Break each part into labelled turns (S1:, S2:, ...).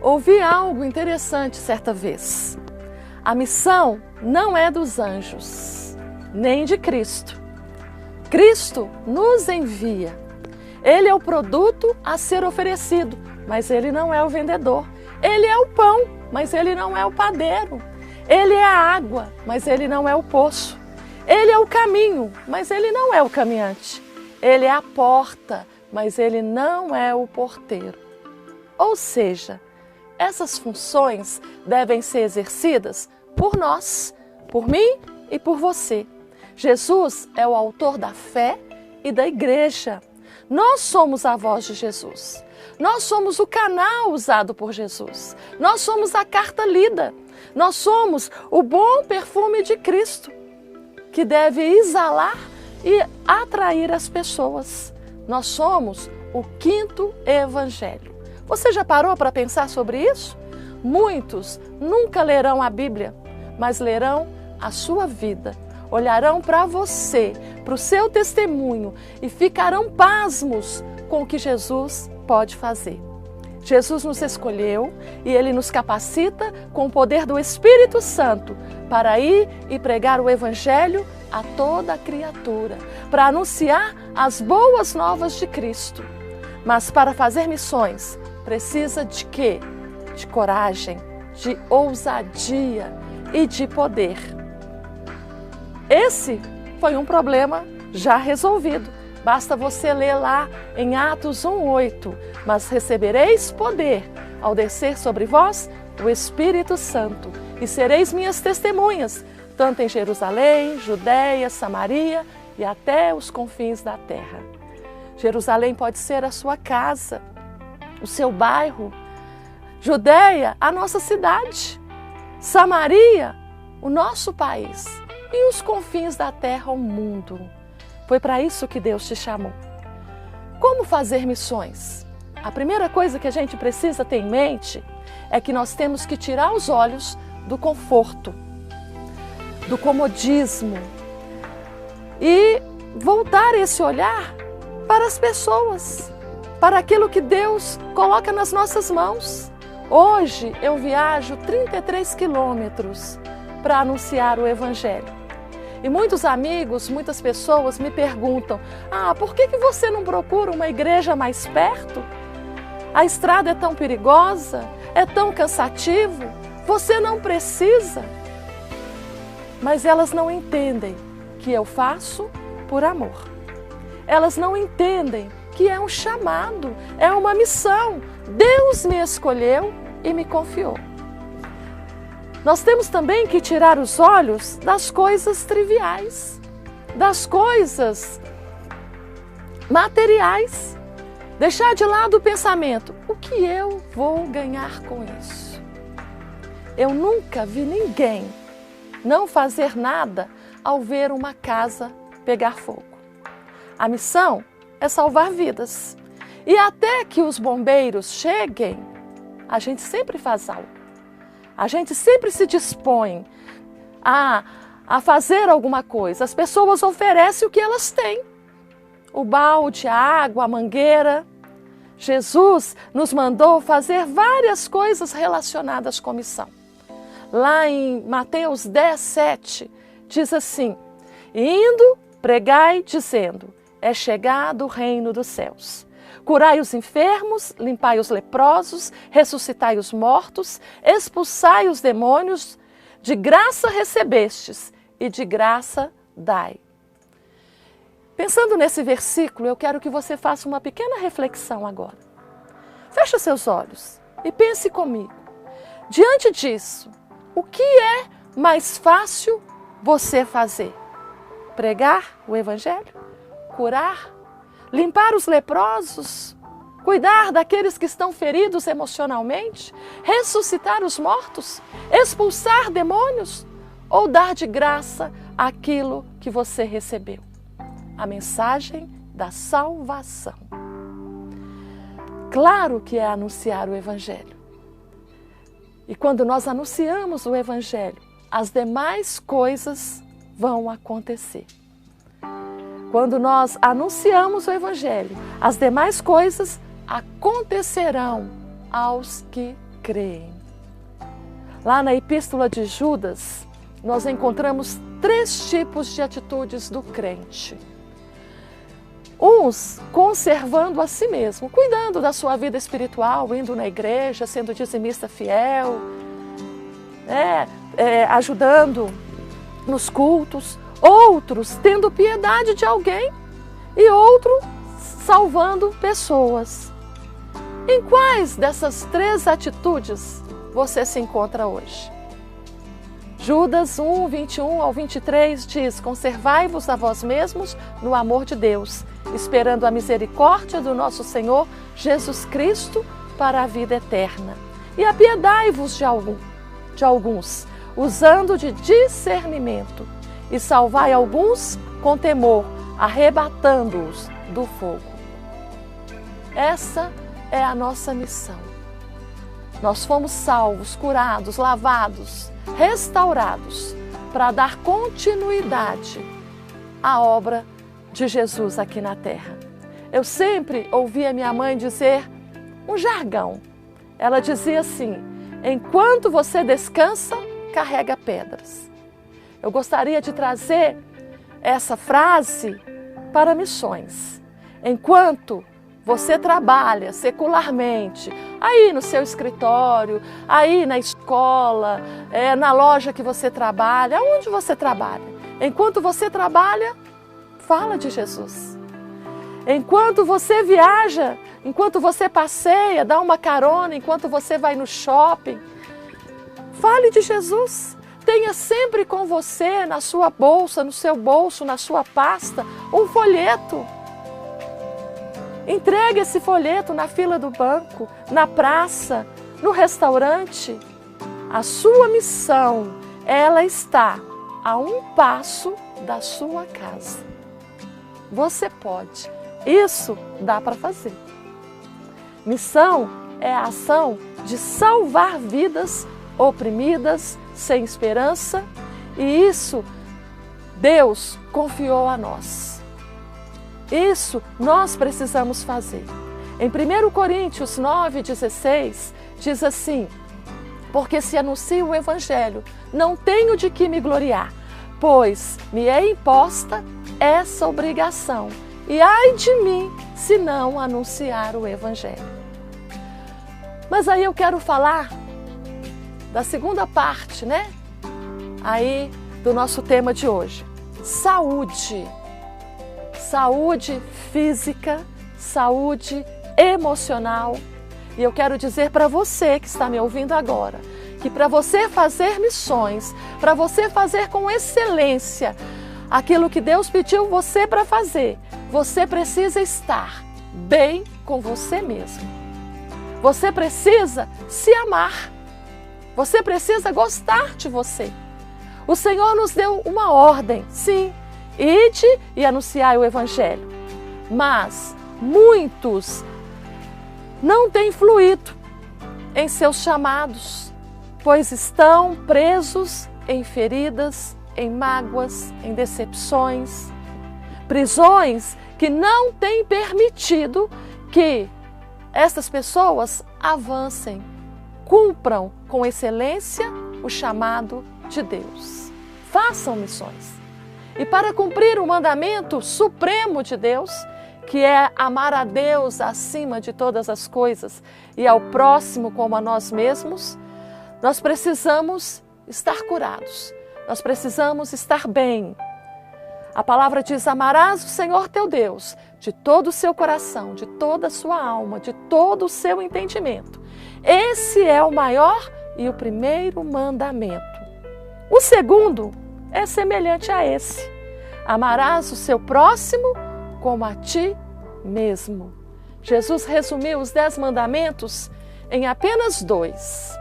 S1: Ouvi algo interessante certa vez. A missão não é dos anjos, nem de Cristo. Cristo nos envia. Ele é o produto a ser oferecido, mas Ele não é o vendedor. Ele é o pão, mas Ele não é o padeiro. Ele é a água, mas Ele não é o poço. Ele é o caminho, mas Ele não é o caminhante. Ele é a porta, mas Ele não é o porteiro. Ou seja, essas funções devem ser exercidas por nós, por mim e por você. Jesus é o autor da fé e da igreja. Nós somos a voz de Jesus. Nós somos o canal usado por Jesus. Nós somos a carta lida. Nós somos o bom perfume de Cristo, que deve exalar e atrair as pessoas. Nós somos o 5º evangelho. Você já parou para pensar sobre isso? Muitos nunca lerão a Bíblia, mas lerão a sua vida. Olharão para você, para o seu testemunho e ficarão pasmos com o que Jesus pode fazer. Jesus nos escolheu e Ele nos capacita com o poder do Espírito Santo para ir e pregar o Evangelho a toda a criatura, para anunciar as boas novas de Cristo. Mas para fazer missões, precisa de quê? De coragem, de ousadia e de poder. Esse foi um problema já resolvido. Basta você ler lá em Atos 1:8. Mas recebereis poder ao descer sobre vós o Espírito Santo e sereis minhas testemunhas, tanto em Jerusalém, Judéia, Samaria e até os confins da terra. Jerusalém pode ser a sua casa, o seu bairro. Judéia, a nossa cidade. Samaria, o nosso país. E os confins da terra, o mundo. Foi para isso que Deus te chamou. Como fazer missões? A primeira coisa que a gente precisa ter em mente é que nós temos que tirar os olhos do conforto, do comodismo e voltar esse olhar para as pessoas, para aquilo que Deus coloca nas nossas mãos. Hoje eu viajo 33 quilômetros para anunciar o Evangelho. E muitos amigos, muitas pessoas me perguntam: por que você não procura uma igreja mais perto? A estrada é tão perigosa, é tão cansativo, você não precisa. Mas elas não entendem que eu faço por amor. Elas não entendem que é um chamado, é uma missão. Deus me escolheu e me confiou. Nós temos também que tirar os olhos das coisas triviais, das coisas materiais. Deixar de lado o pensamento: o que eu vou ganhar com isso? Eu nunca vi ninguém não fazer nada ao ver uma casa pegar fogo. A missão é salvar vidas. E até que os bombeiros cheguem, a gente sempre faz algo. A gente sempre se dispõe a fazer alguma coisa. As pessoas oferecem o que elas têm. O balde, a água, a mangueira. Jesus nos mandou fazer várias coisas relacionadas com missão. Lá em Mateus 10:7, diz assim: indo, pregai, dizendo, é chegado o reino dos céus. Curai os enfermos, limpai os leprosos, ressuscitai os mortos, expulsai os demônios, de graça recebestes e de graça dai. Pensando nesse versículo, eu quero que você faça uma pequena reflexão agora. Feche seus olhos e pense comigo. Diante disso, o que é mais fácil você fazer? Pregar o Evangelho? Curar? Limpar os leprosos? Cuidar daqueles que estão feridos emocionalmente? Ressuscitar os mortos? Expulsar demônios? Ou dar de graça aquilo que você recebeu? A mensagem da salvação. Claro que é anunciar o Evangelho. E quando nós anunciamos o Evangelho, as demais coisas vão acontecer. Quando nós anunciamos o Evangelho, as demais coisas acontecerão aos que creem. Lá na Epístola de Judas, nós encontramos 3 tipos de atitudes do crente. Uns conservando a si mesmo, cuidando da sua vida espiritual, indo na igreja, sendo dizimista fiel, ajudando nos cultos. Outros tendo piedade de alguém e outro salvando pessoas. Em quais dessas 3 atitudes você se encontra hoje? Judas 1, 21 ao 23 diz: conservai-vos a vós mesmos no amor de Deus, esperando a misericórdia do nosso Senhor Jesus Cristo para a vida eterna. E apiedai-vos de alguns, usando de discernimento, e salvai alguns com temor, arrebatando-os do fogo. Essa é a nossa missão. Nós fomos salvos, curados, lavados, restaurados para dar continuidade à obra de Jesus aqui na terra. Eu sempre ouvia minha mãe dizer um jargão. Ela dizia assim: enquanto você descansa, carrega pedras. Eu gostaria de trazer essa frase para missões. Enquanto você trabalha secularmente, aí no seu escritório, aí na escola, na loja que você trabalha, onde você trabalha. Enquanto você trabalha, fala de Jesus. Enquanto você viaja, enquanto você passeia, dá uma carona, enquanto você vai no shopping, fale de Jesus. Tenha sempre com você, na sua bolsa, no seu bolso, na sua pasta, um folheto. Entregue esse folheto na fila do banco, na praça, no restaurante. A sua missão, ela está a um passo da sua casa. Você pode. Isso dá para fazer. Missão é a ação de salvar vidas oprimidas, sem esperança, e isso Deus confiou a nós. Isso nós precisamos fazer. Em 1 Coríntios 9,16 diz assim: porque se anuncio o Evangelho, não tenho de que me gloriar, pois me é imposta essa obrigação, e ai de mim se não anunciar o Evangelho. Mas aí eu quero falar da segunda parte, aí do nosso tema de hoje. Saúde. Saúde física, saúde emocional. E eu quero dizer para você que está me ouvindo agora, que para você fazer missões, para você fazer com excelência aquilo que Deus pediu você para fazer, você precisa estar bem com você mesmo. Você precisa se amar. Você precisa gostar de você. O Senhor nos deu uma ordem, sim, ide e anunciai o Evangelho. Mas muitos não têm fluído em seus chamados, pois estão presos em feridas, em mágoas, em decepções, prisões que não têm permitido que essas pessoas avancem, cumpram com excelência o chamado de Deus. Façam missões. E para cumprir o mandamento supremo de Deus, que é amar a Deus acima de todas as coisas e ao próximo como a nós mesmos, nós precisamos estar curados. Nós precisamos estar bem. A palavra diz: amarás o Senhor teu Deus de todo o seu coração, de toda a sua alma, de todo o seu entendimento. Esse é o maior e o primeiro mandamento. O segundo é semelhante a esse: amarás o seu próximo como a ti mesmo. Jesus resumiu os 10 mandamentos em apenas 2.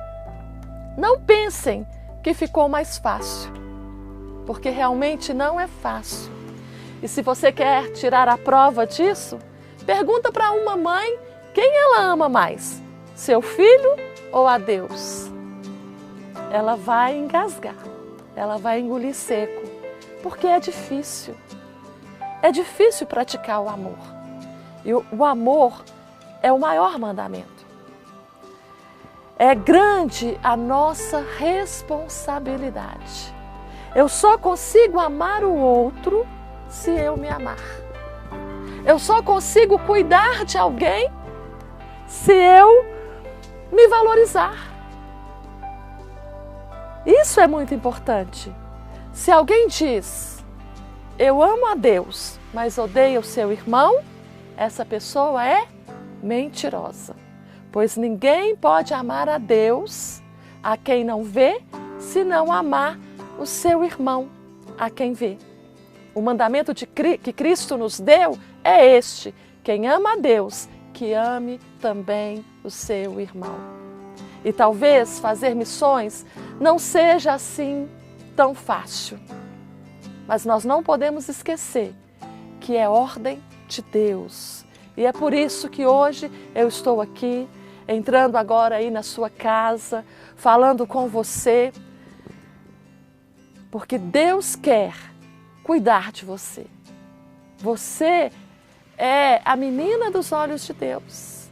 S1: Não pensem que ficou mais fácil, porque realmente não é fácil. E se você quer tirar a prova disso, pergunta para uma mãe quem ela ama mais, seu filho ou a Deus. Ela vai engasgar, ela vai engolir seco, porque é difícil. É difícil praticar o amor. E o amor é o maior mandamento. É grande a nossa responsabilidade. Eu só consigo amar o outro se eu me amar. Eu só consigo cuidar de alguém se eu me valorizar. Isso é muito importante. Se alguém diz, eu amo a Deus, mas odeia o seu irmão, essa pessoa é mentirosa. Pois ninguém pode amar a Deus, a quem não vê, se não amar o seu irmão, a quem vê. O mandamento que Cristo nos deu é este: quem ama a Deus, que ame também o seu irmão. E talvez fazer missões não seja assim tão fácil. Mas nós não podemos esquecer que é ordem de Deus. E é por isso que hoje eu estou aqui, entrando agora aí na sua casa, falando com você, porque Deus quer cuidar de você. Você é a menina dos olhos de Deus.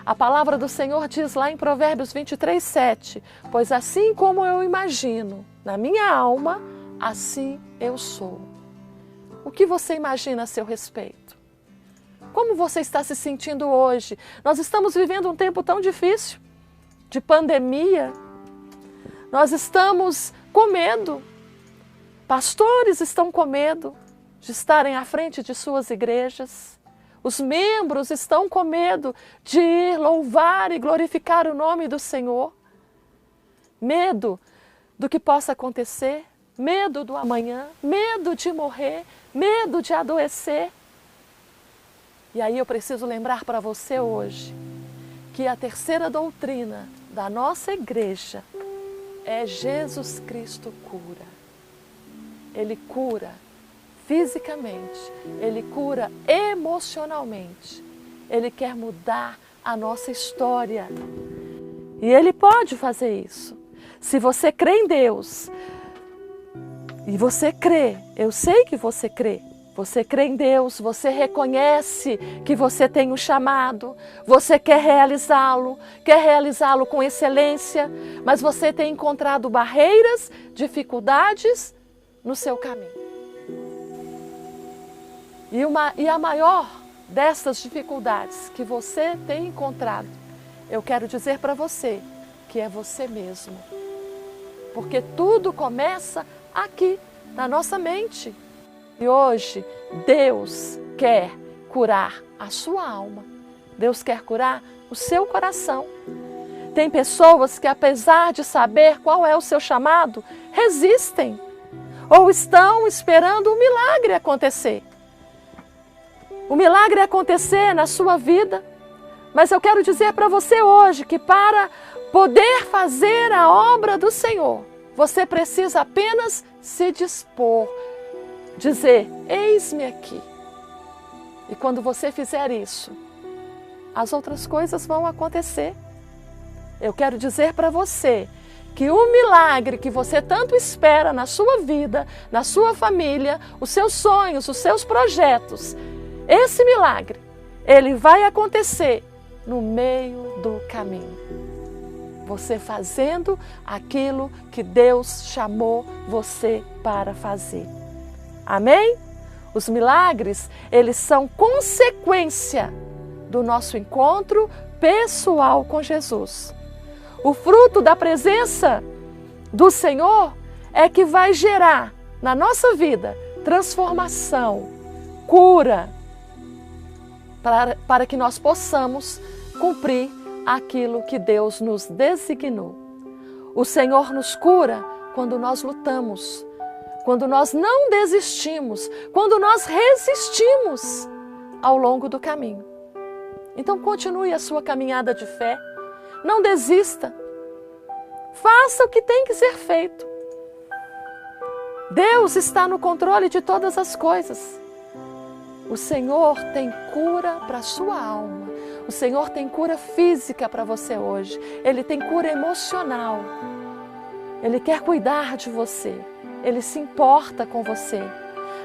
S1: A palavra do Senhor diz lá em Provérbios 23:7, pois assim como eu imagino na minha alma, assim eu sou. O que você imagina a seu respeito? Como você está se sentindo hoje? Nós estamos vivendo um tempo tão difícil, de pandemia. Nós estamos com medo. Pastores estão com medo de estarem à frente de suas igrejas. Os membros estão com medo de ir louvar e glorificar o nome do Senhor. Medo do que possa acontecer, medo do amanhã, medo de morrer, medo de adoecer. E aí eu preciso lembrar para você hoje que a terceira doutrina da nossa igreja é Jesus Cristo cura. Ele cura fisicamente, Ele cura emocionalmente. Ele quer mudar a nossa história. E Ele pode fazer isso. Se você crê em Deus, e você crê, eu sei que você crê em Deus, você reconhece que você tem um chamado, você quer realizá-lo com excelência, mas você tem encontrado barreiras, dificuldades no seu caminho. E a maior dessas dificuldades que você tem encontrado, eu quero dizer para você que é você mesmo. Porque tudo começa aqui, na nossa mente. E hoje, Deus quer curar a sua alma. Deus quer curar o seu coração. Tem pessoas que, apesar de saber qual é o seu chamado, resistem. Ou estão esperando um milagre acontecer. O milagre acontecer na sua vida. Mas eu quero dizer para você hoje que para poder fazer a obra do Senhor, você precisa apenas se dispor, dizer, eis-me aqui. E quando você fizer isso, as outras coisas vão acontecer. Eu quero dizer para você que o milagre que você tanto espera na sua vida, na sua família, os seus sonhos, os seus projetos, esse milagre, ele vai acontecer no meio do caminho. Você fazendo aquilo que Deus chamou você para fazer. Amém? Os milagres, eles são consequência do nosso encontro pessoal com Jesus. O fruto da presença do Senhor é que vai gerar na nossa vida transformação, cura, para que nós possamos cumprir aquilo que Deus nos designou. O Senhor nos cura quando nós lutamos, quando nós não desistimos, quando nós resistimos ao longo do caminho. Então continue a sua caminhada de fé, não desista, faça o que tem que ser feito. Deus está no controle de todas as coisas. O Senhor tem cura para a sua alma. O Senhor tem cura física para você hoje. Ele tem cura emocional. Ele quer cuidar de você. Ele se importa com você.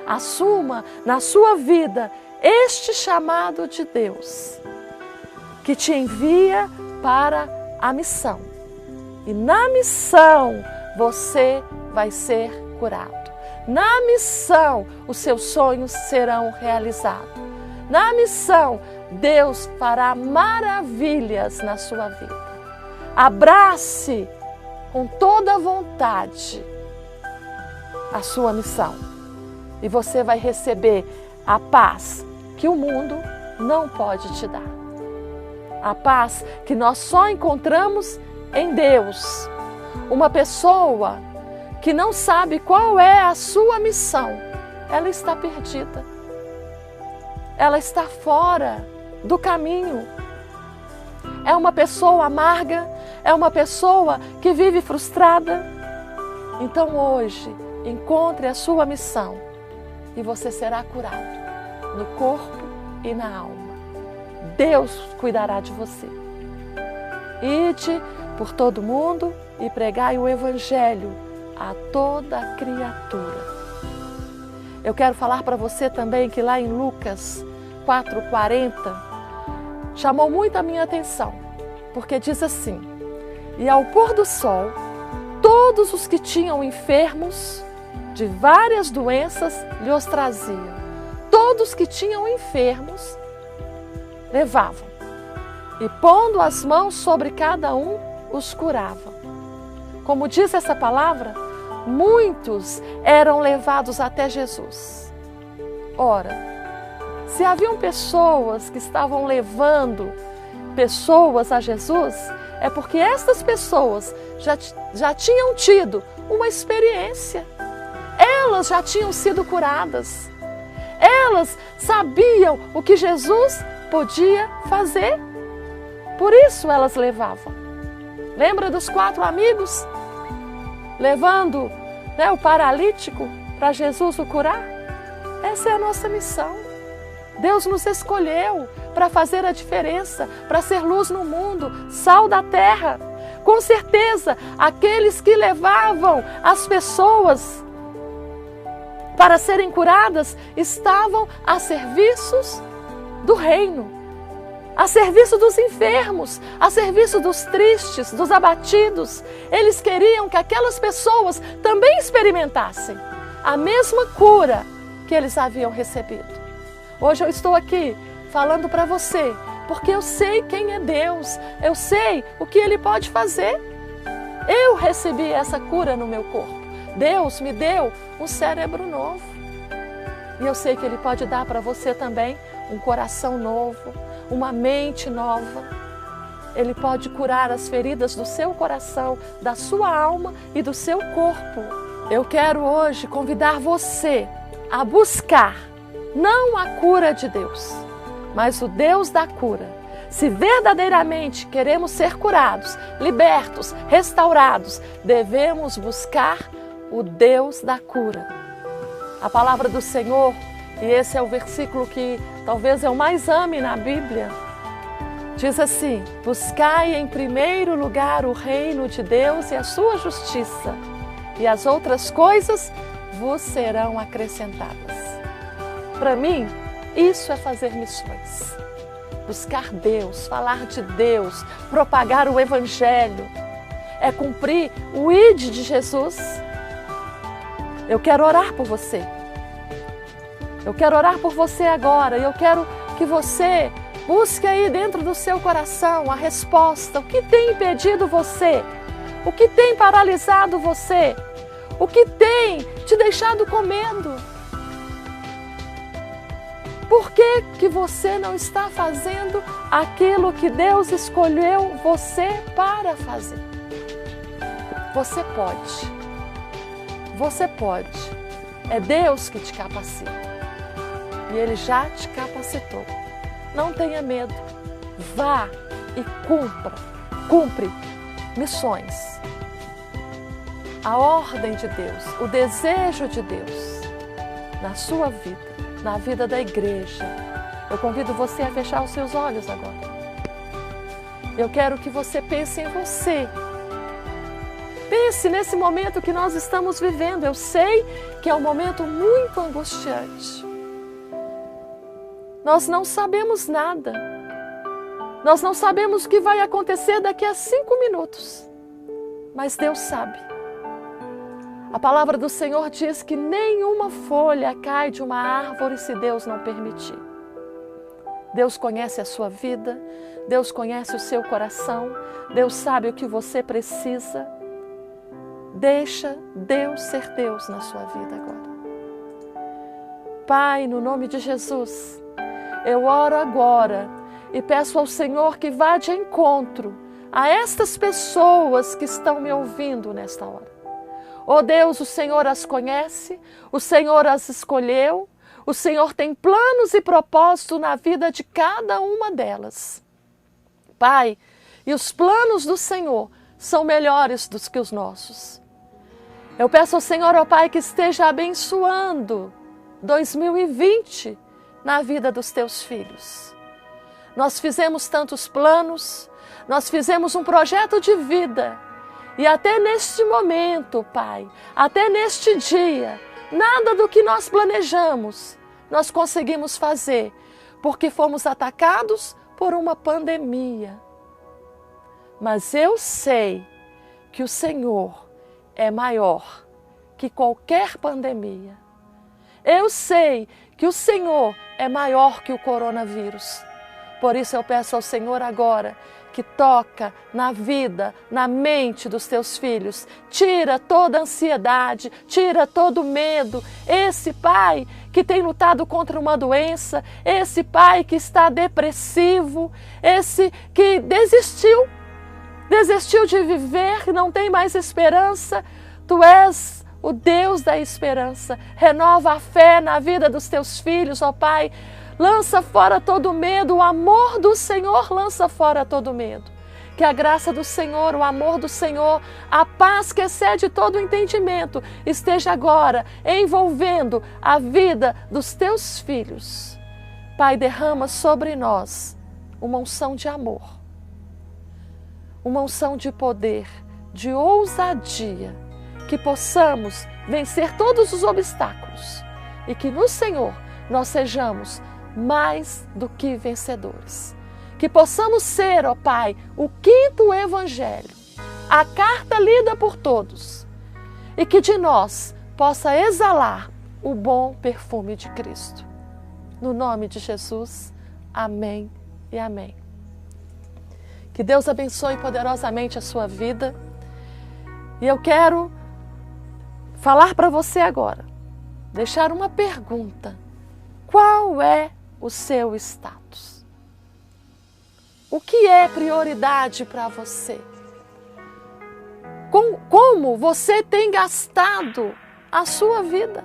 S1: Assuma na sua vida este chamado de Deus, que te envia para a missão. E na missão você vai ser curado. Na missão os seus sonhos serão realizados. Na missão Deus fará maravilhas na sua vida. Abrace com toda a vontade a sua missão. E você vai receber a paz que o mundo não pode te dar. A paz que nós só encontramos em Deus. Uma pessoa que não sabe qual é a sua missão, ela está perdida. Ela está fora do caminho. É uma pessoa amarga, é uma pessoa que vive frustrada. Então hoje, encontre a sua missão e você será curado no corpo e na alma. Deus cuidará de você. Ide por todo mundo e pregai o Evangelho a toda criatura. Eu quero falar para você também que lá em Lucas 4,40 chamou muito a minha atenção, porque diz assim: e ao pôr do sol, todos os que tinham enfermos de várias doenças lhe os traziam. Todos que tinham enfermos levavam, e pondo as mãos sobre cada um, os curava. Como diz essa palavra, muitos eram levados até Jesus. Ora, se haviam pessoas que estavam levando pessoas a Jesus, é porque estas pessoas já tinham tido uma experiência. Elas já tinham sido curadas. Elas sabiam o que Jesus podia fazer. Por isso elas levavam. Lembra dos 4 amigos? Levando o paralítico para Jesus o curar? Essa é a nossa missão. Deus nos escolheu para fazer a diferença, para ser luz no mundo, sal da terra. Com certeza, aqueles que levavam as pessoas para serem curadas estavam a serviços do reino, a serviço dos enfermos, a serviço dos tristes, dos abatidos. Eles queriam que aquelas pessoas também experimentassem a mesma cura que eles haviam recebido. Hoje eu estou aqui falando para você, porque eu sei quem é Deus, eu sei o que Ele pode fazer. Eu recebi essa cura no meu corpo. Deus me deu um cérebro novo. E eu sei que Ele pode dar para você também um coração novo, uma mente nova. Ele pode curar as feridas do seu coração, da sua alma e do seu corpo. Eu quero hoje convidar você a buscar não a cura de Deus, mas o Deus da cura. Se verdadeiramente queremos ser curados, libertos, restaurados, devemos buscar o Deus da cura. A palavra do Senhor, e esse é o versículo que talvez eu mais ame na Bíblia, diz assim: buscai em primeiro lugar o reino de Deus e a sua justiça, e as outras coisas vos serão acrescentadas. Para mim, isso é fazer missões. Buscar Deus, falar de Deus, propagar o Evangelho, é cumprir o ID de Jesus. Eu quero orar por você. Eu quero orar por você agora. E eu quero que você busque aí dentro do seu coração a resposta. O que tem impedido você? O que tem paralisado você? O que tem te deixado com medo? Por que você não está fazendo aquilo que Deus escolheu você para fazer? Você pode. Você pode. É Deus que te capacita. E Ele já te capacitou. Não tenha medo. Vá e cumpre missões. A ordem de Deus, o desejo de Deus na sua vida, na vida da igreja. Eu convido você a fechar os seus olhos agora. Eu quero que você pense em você. Pense nesse momento que nós estamos vivendo. Eu sei que é um momento muito angustiante. Nós não sabemos nada. Nós não sabemos o que vai acontecer daqui a 5 minutos, mas Deus sabe. A palavra do Senhor diz que nenhuma folha cai de uma árvore se Deus não permitir. Deus conhece a sua vida, Deus conhece o seu coração, Deus sabe o que você precisa. Deixa Deus ser Deus na sua vida agora. Pai, no nome de Jesus, eu oro agora e peço ao Senhor que vá de encontro a estas pessoas que estão me ouvindo nesta hora. Oh Deus, o Senhor as conhece, o Senhor as escolheu, o Senhor tem planos e propósitos na vida de cada uma delas. Pai, e os planos do Senhor são melhores do que os nossos. Eu peço ao Senhor, ó Pai, que esteja abençoando 2020 na vida dos teus filhos. Nós fizemos tantos planos, nós fizemos um projeto de vida. E até neste momento, Pai, até neste dia, nada do que nós planejamos, nós conseguimos fazer, porque fomos atacados por uma pandemia. Mas eu sei que o Senhor é maior que qualquer pandemia. Eu sei que o Senhor é maior que o coronavírus. Por isso eu peço ao Senhor agora que toca na vida, na mente dos teus filhos. Tira toda a ansiedade, tira todo o medo. Esse pai que tem lutado contra uma doença, esse pai que está depressivo, esse que desistiu de viver, não tem mais esperança. Tu és o Deus da esperança. Renova a fé na vida dos teus filhos, ó Pai. Lança fora todo medo, o amor do Senhor lança fora todo medo. Que a graça do Senhor, o amor do Senhor, a paz que excede todo o entendimento, esteja agora envolvendo a vida dos teus filhos. Pai, derrama sobre nós uma unção de amor, uma unção de poder, de ousadia, que possamos vencer todos os obstáculos e que no Senhor nós sejamos mais do que vencedores. Que possamos ser, ó Pai, o 5º evangelho, a carta lida por todos, e que de nós possa exalar o bom perfume de Cristo. No nome de Jesus, amém e amém. Que Deus abençoe poderosamente a sua vida. E eu quero falar para você agora, deixar uma pergunta. Qual é o seu status? O que é prioridade para você? Como você tem gastado a sua vida?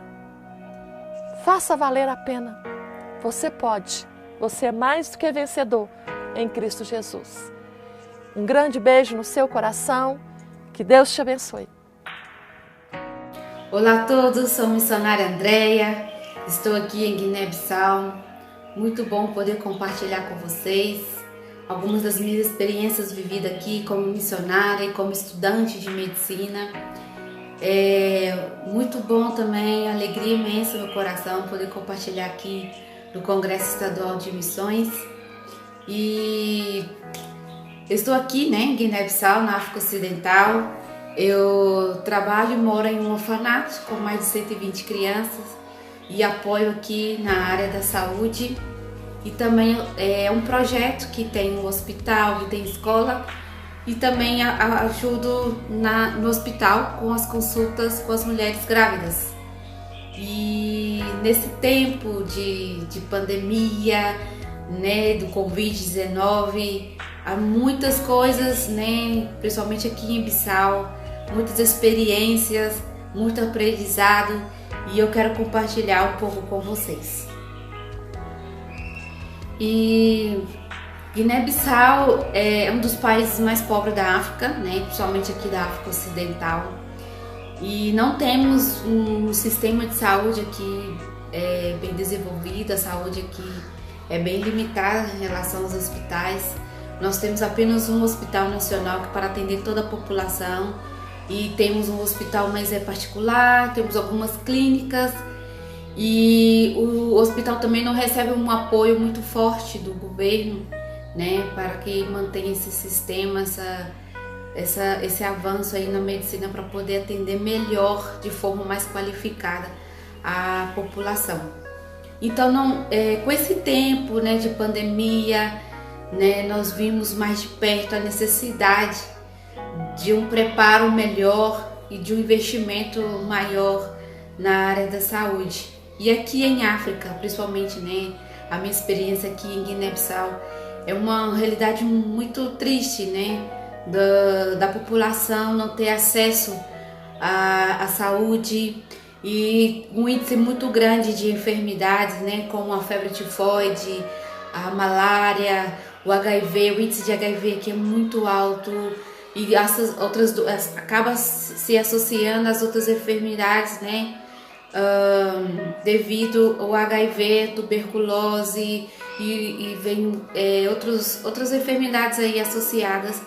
S1: Faça valer a pena. Você pode. Você é mais do que vencedor em Cristo Jesus. Um grande beijo no seu coração. Que Deus te abençoe.
S2: Olá a todos, sou a missionária Andréia. Estou aqui em Guiné-Bissau. Muito bom poder compartilhar com vocês algumas das minhas experiências vividas aqui como missionária e como estudante de medicina. É muito bom também, alegria imensa no coração poder compartilhar aqui no Congresso Estadual de Missões. E eu estou aqui, em Guiné-Bissau, na África Ocidental. Eu trabalho e moro em um orfanato com mais de 120 crianças e apoio aqui na área da saúde. E também é um projeto que tem um hospital, que tem escola, e também ajudo no hospital com as consultas com as mulheres grávidas. E nesse tempo de pandemia, do Covid-19, há muitas coisas, principalmente aqui em Bissau, muitas experiências, muito aprendizado, e eu quero compartilhar um pouco com vocês. E Guiné-Bissau é um dos países mais pobres da África, principalmente aqui da África Ocidental. E não temos um sistema de saúde aqui bem desenvolvido, a saúde aqui é bem limitada em relação aos hospitais. Nós temos apenas um hospital nacional para atender toda a população, e temos um hospital mais particular, temos algumas clínicas, e o hospital também não recebe um apoio muito forte do governo, né, para que mantenha esse sistema, esse avanço aí na medicina para poder atender melhor, de forma mais qualificada, a população. Então, com esse tempo, né, de pandemia, né, nós vimos mais de perto a necessidade de um preparo melhor e de um investimento maior na área da saúde. E aqui em África, principalmente, né, a minha experiência aqui em Guiné-Bissau é uma realidade muito triste, né, da população não ter acesso à saúde e um índice muito grande de enfermidades, né, como a febre tifoide, a malária, o HIV. O índice de HIV aqui é muito alto e essas outras acaba se associando às outras enfermidades, né, devido ao HIV, tuberculose e vem outras enfermidades aí associadas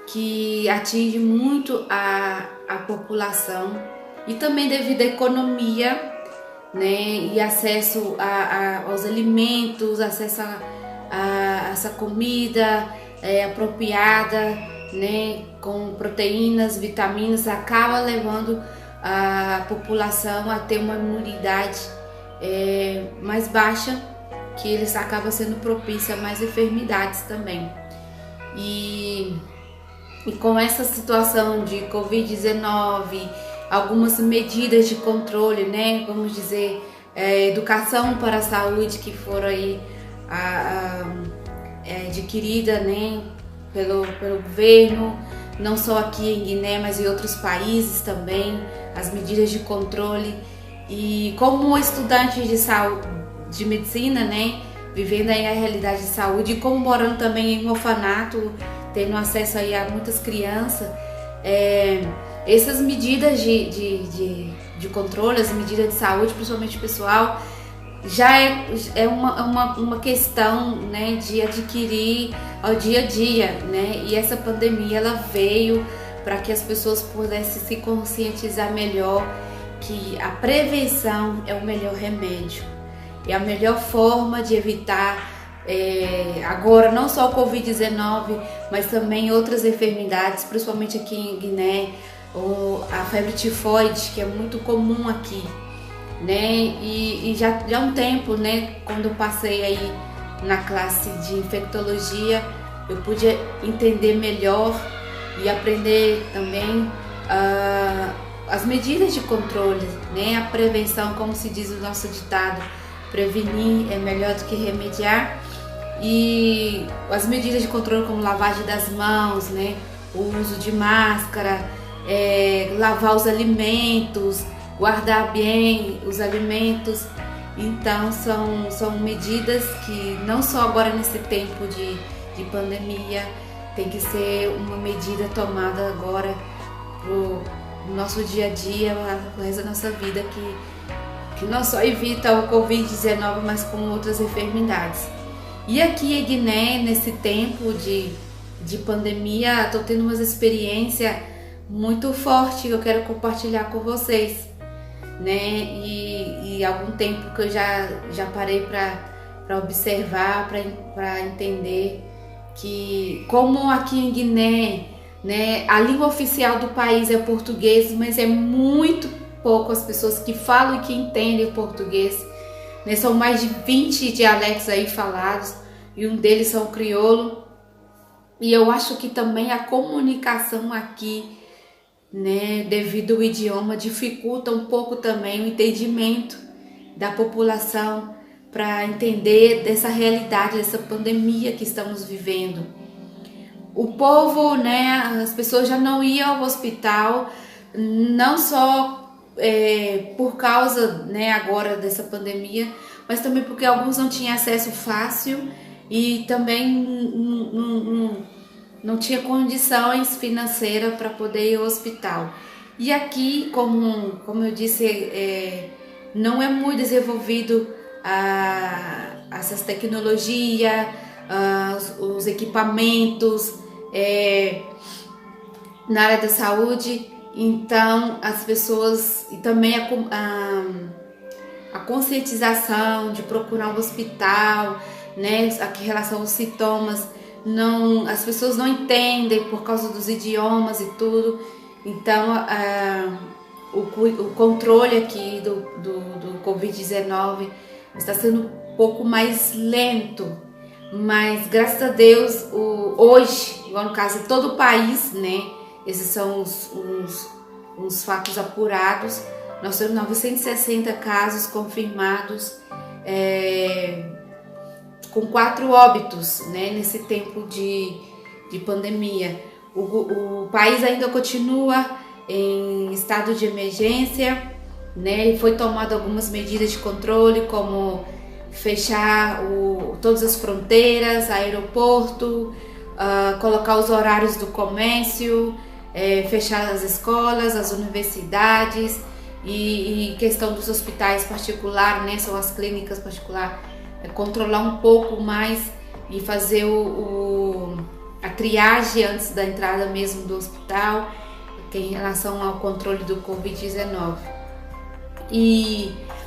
S2: que atingem muito a população, e também devido à economia, né, e acesso aos alimentos, acesso a essa comida apropriada, né, com proteínas, vitaminas, acaba levando a população a ter uma imunidade mais baixa, que eles acabam sendo propícia a mais enfermidades também. E com essa situação de Covid-19, algumas medidas de controle, né, vamos dizer, educação para a saúde que foram aí adquirida, né, pelo governo, não só aqui em Guiné, mas em outros países também, as medidas de controle. E como estudante de saúde, de medicina, né, vivendo aí a realidade de saúde, e como morando também em um orfanato, tendo acesso aí a muitas crianças, essas medidas de controle, as medidas de saúde, principalmente pessoal, já é uma questão, né, de adquirir ao dia a dia, né? E essa pandemia ela veio para que as pessoas pudessem se conscientizar melhor que a prevenção é o melhor remédio, é a melhor forma de evitar agora não só o Covid-19, mas também outras enfermidades, principalmente aqui em Guiné, a febre tifoide, que é muito comum aqui, né? E já há um tempo, né, quando eu passei aí na classe de infectologia, eu pude entender melhor e aprender também as medidas de controle, né? A prevenção, como se diz o nosso ditado, prevenir é melhor do que remediar. E as medidas de controle como lavagem das mãos, né? O uso de máscara, lavar os alimentos, guardar bem os alimentos. Então são medidas que não só agora nesse tempo de pandemia, tem que ser uma medida tomada agora pro nosso dia a dia, pro resto da nossa vida, que não só evita o Covid-19, mas com outras enfermidades. E aqui em Guiné, nesse tempo de pandemia, estou tendo umas experiências muito fortes que eu quero compartilhar com vocês, né? E há algum tempo que eu já parei para observar, para entender que, como aqui em Guiné, né, a língua oficial do país é português, mas é muito pouco as pessoas que falam e que entendem o português, né? São mais de 20 dialetos aí falados, e um deles são o crioulo. E eu acho que também a comunicação aqui, né, devido ao idioma, dificulta um pouco também o entendimento da população para entender dessa realidade, dessa pandemia que estamos vivendo. O povo, né, as pessoas já não iam ao hospital, não só por causa, né, agora dessa pandemia, mas também porque alguns não tinham acesso fácil e também não tinha condições financeiras para poder ir ao hospital. E aqui, como eu disse, não é muito desenvolvido essas tecnologias, os equipamentos na área da saúde. Então as pessoas, e também a conscientização de procurar um hospital, né, em relação aos sintomas, as pessoas não entendem por causa dos idiomas e tudo. Então o controle aqui do Covid-19 está sendo um pouco mais lento, mas graças a Deus hoje, igual no caso de todo o país, né, esses são os fatos apurados, nós temos 960 casos confirmados, com 4 óbitos, né, nesse tempo de pandemia. O país ainda continua em estado de emergência, né, e foi tomado algumas medidas de controle, como fechar todas as fronteiras, aeroporto, colocar os horários do comércio, fechar as escolas, as universidades e questão dos hospitais particulares, né, são as clínicas particulares, controlar um pouco mais e fazer a triagem antes da entrada mesmo do hospital, em relação ao controle do Covid-19.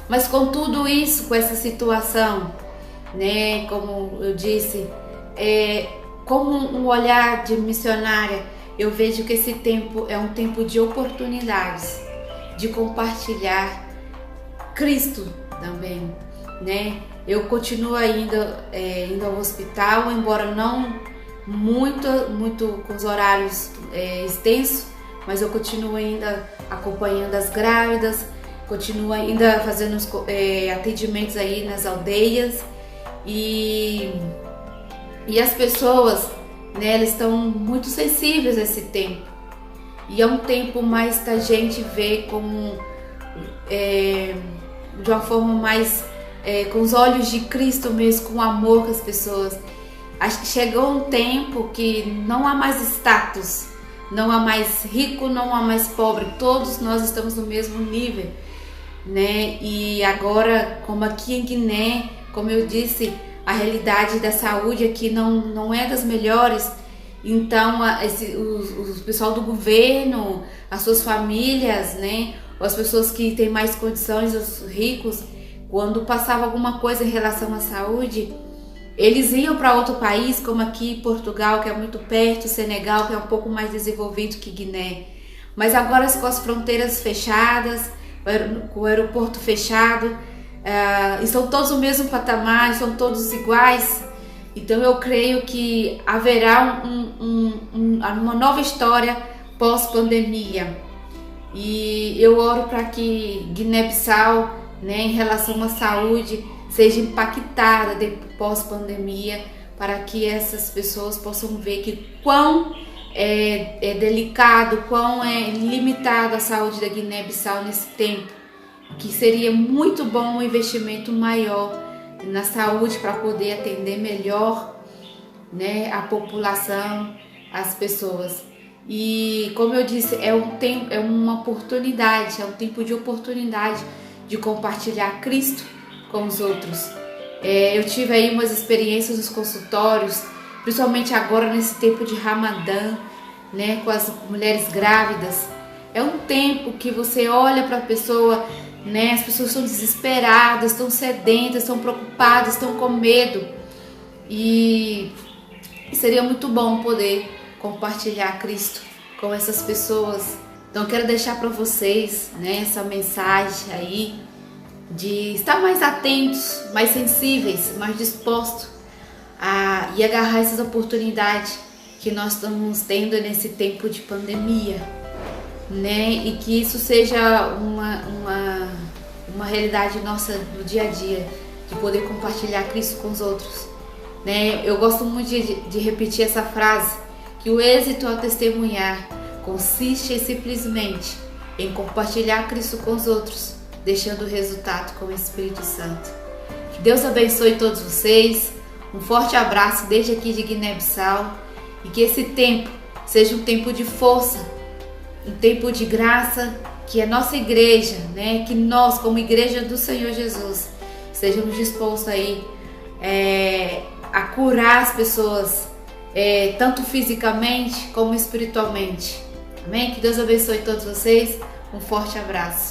S2: Mas com tudo isso, com essa situação, né, como eu disse, como um olhar de missionária, eu vejo que esse tempo é um tempo de oportunidades, de compartilhar Cristo também, né? Eu continuo ainda indo ao hospital, embora não muito com os horários extensos, mas eu continuo ainda acompanhando as grávidas, continuo ainda fazendo atendimentos aí nas aldeias e as pessoas, né, elas estão muito sensíveis a esse tempo, e é um tempo mais que a gente vê como de uma forma mais com os olhos de Cristo mesmo, com o amor com as pessoas. Acho que chegou um tempo que não há mais status, não há mais rico, não há mais pobre, todos nós estamos no mesmo nível, né? E agora, como aqui em Guiné, como eu disse, a realidade da saúde aqui não é das melhores. Então o pessoal do governo, as suas famílias, né, ou as pessoas que têm mais condições, os ricos, quando passava alguma coisa em relação à saúde, eles iam para outro país, como aqui Portugal, que é muito perto, Senegal, que é um pouco mais desenvolvido que Guiné. Mas agora com as fronteiras fechadas, com o aeroporto fechado, estão todos no mesmo patamar, são todos iguais. Então eu creio que haverá uma nova história pós-pandemia. E eu oro para que Guiné-Bissau, né, em relação à saúde, seja impactada pós-pandemia, para que essas pessoas possam ver que quão é delicado, quão é limitada a saúde da Guiné-Bissau nesse tempo, que seria muito bom um investimento maior na saúde para poder atender melhor, né, a população, as pessoas. E como eu disse, é uma oportunidade, é um tempo de oportunidade de compartilhar Cristo com os outros. Eu tive aí umas experiências nos consultórios, principalmente agora nesse tempo de Ramadã, né, com as mulheres grávidas. É um tempo que você olha para a pessoa, né, as pessoas estão desesperadas, estão sedentas, estão preocupadas, estão com medo. E seria muito bom poder compartilhar Cristo com essas pessoas. Então quero deixar para vocês, né, essa mensagem aí de estar mais atentos, mais sensíveis, mais dispostos a agarrar essas oportunidades que nós estamos tendo nesse tempo de pandemia, né? E que isso seja uma realidade nossa no dia a dia, de poder compartilhar Cristo com os outros, né? Eu gosto muito de repetir essa frase, que o êxito ao testemunhar consiste simplesmente em compartilhar Cristo com os outros, deixando o resultado com o Espírito Santo. Que Deus abençoe todos vocês. Um forte abraço desde aqui de Guiné-Bissau, e que esse tempo seja um tempo de força, um tempo de graça, que a nossa igreja, né, que nós como igreja do Senhor Jesus estejamos dispostos aí a curar as pessoas, tanto fisicamente como espiritualmente. Amém? Que Deus abençoe todos vocês. Um forte abraço.